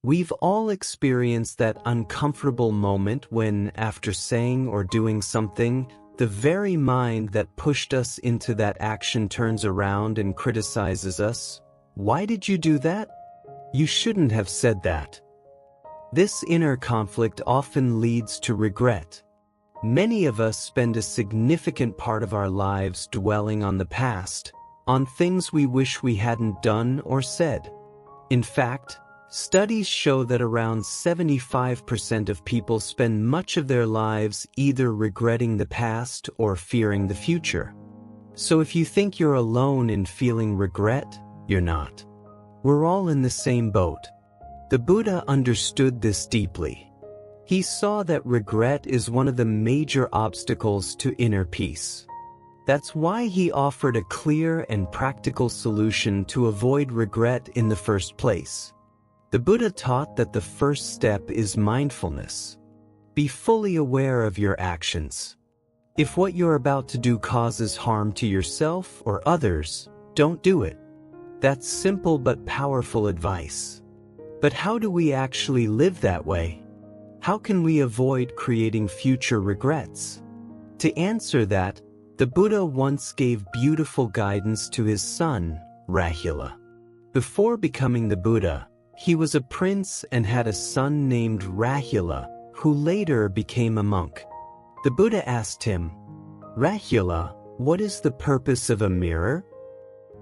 We've all experienced that uncomfortable moment when, after saying or doing something, the very mind that pushed us into that action turns around and criticizes us. Why did you do that? You shouldn't have said that. This inner conflict often leads to regret. Many of us spend a significant part of our lives dwelling on the past, on things we wish we hadn't done or said. In fact, studies show that around 75% of people spend much of their lives either regretting the past or fearing the future. So if you think you're alone in feeling regret, you're not. We're all in the same boat. The Buddha understood this deeply. He saw that regret is one of the major obstacles to inner peace. That's why he offered a clear and practical solution to avoid regret in the first place. The Buddha taught that the first step is mindfulness. Be fully aware of your actions. If what you're about to do causes harm to yourself or others, don't do it. That's simple but powerful advice. But how do we actually live that way? How can we avoid creating future regrets? To answer that, the Buddha once gave beautiful guidance to his son, Rahula. Before becoming the Buddha, he was a prince and had a son named Rahula, who later became a monk. The Buddha asked him, "Rahula, what is the purpose of a mirror?"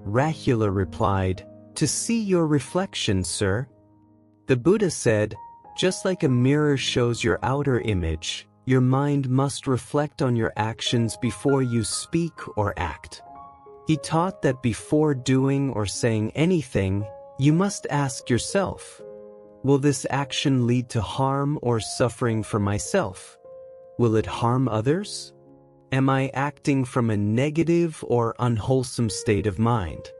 Rahula replied, "To see your reflection, sir." The Buddha said, "Just like a mirror shows your outer image, your mind must reflect on your actions before you speak or act." He taught that before doing or saying anything, you must ask yourself, will this action lead to harm or suffering for myself? Will it harm others? Am I acting from a negative or unwholesome state of mind?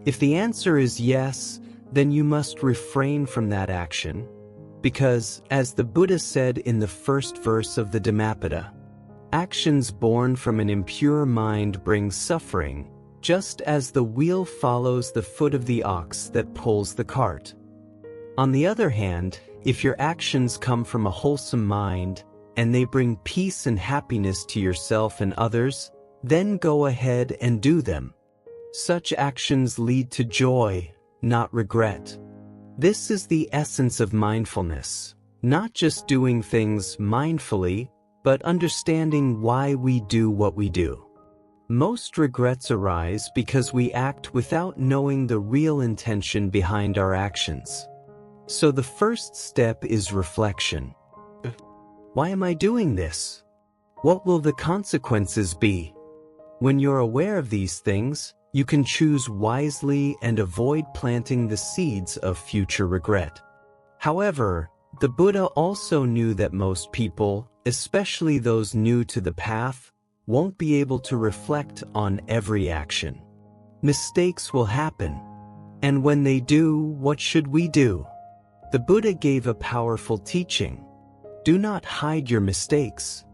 If the answer is yes, then you must refrain from that action. Because, as the Buddha said in the first verse of the Dhammapada, actions born from an impure mind bring suffering, just as the wheel follows the foot of the ox that pulls the cart. On the other hand, if your actions come from a wholesome mind, and they bring peace and happiness to yourself and others, then go ahead and do them. Such actions lead to joy, not regret. This is the essence of mindfulness, not just doing things mindfully, but understanding why we do what we do. Most regrets arise because we act without knowing the real intention behind our actions. So the first step is reflection. Why am I doing this? What will the consequences be? When you're aware of these things, you can choose wisely and avoid planting the seeds of future regret. However, the Buddha also knew that most people, especially those new to the path, won't be able to reflect on every action. Mistakes will happen. And when they do, what should we do? The Buddha gave a powerful teaching. Do not hide your mistakes.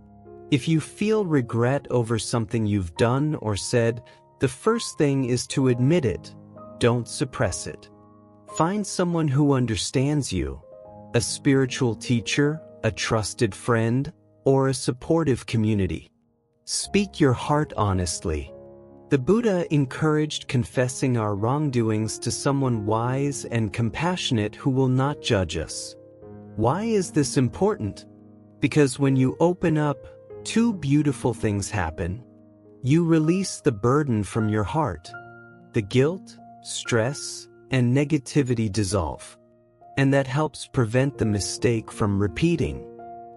If you feel regret over something you've done or said, the first thing is to admit it. Don't suppress it. Find someone who understands you, a spiritual teacher, a trusted friend, or a supportive community. Speak your heart honestly. The Buddha encouraged confessing our wrongdoings to someone wise and compassionate who will not judge us. Why is this important? Because when you open up, two beautiful things happen. You release the burden from your heart. The guilt, stress, and negativity dissolve. And that helps prevent the mistake from repeating.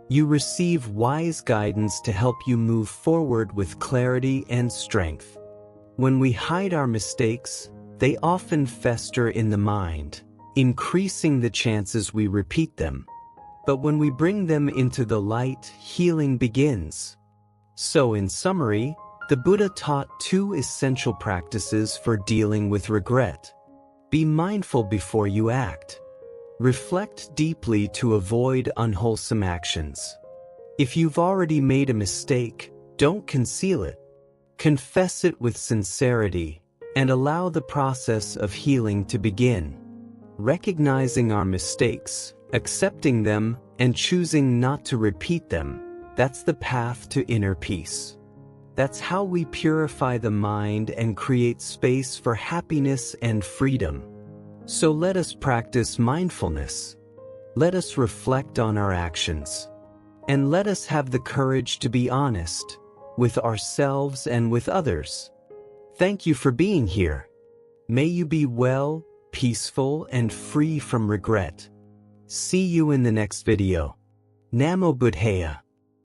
You receive wise guidance to help you move forward with clarity and strength. When we hide our mistakes, they often fester in the mind, increasing the chances we repeat them. But when we bring them into the light, healing begins. So in summary, the Buddha taught two essential practices for dealing with regret. Be mindful before you act. Reflect deeply to avoid unwholesome actions. If you've already made a mistake, don't conceal it. Confess it with sincerity, and allow the process of healing to begin. Recognizing our mistakes, accepting them, and choosing not to repeat them, that's the path to inner peace. That's how we purify the mind and create space for happiness and freedom. So let us practice mindfulness. Let us reflect on our actions. And let us have the courage to be honest with ourselves and with others. Thank you for being here. May you be well, peaceful, and free from regret. See you in the next video. Namo Buddhaya.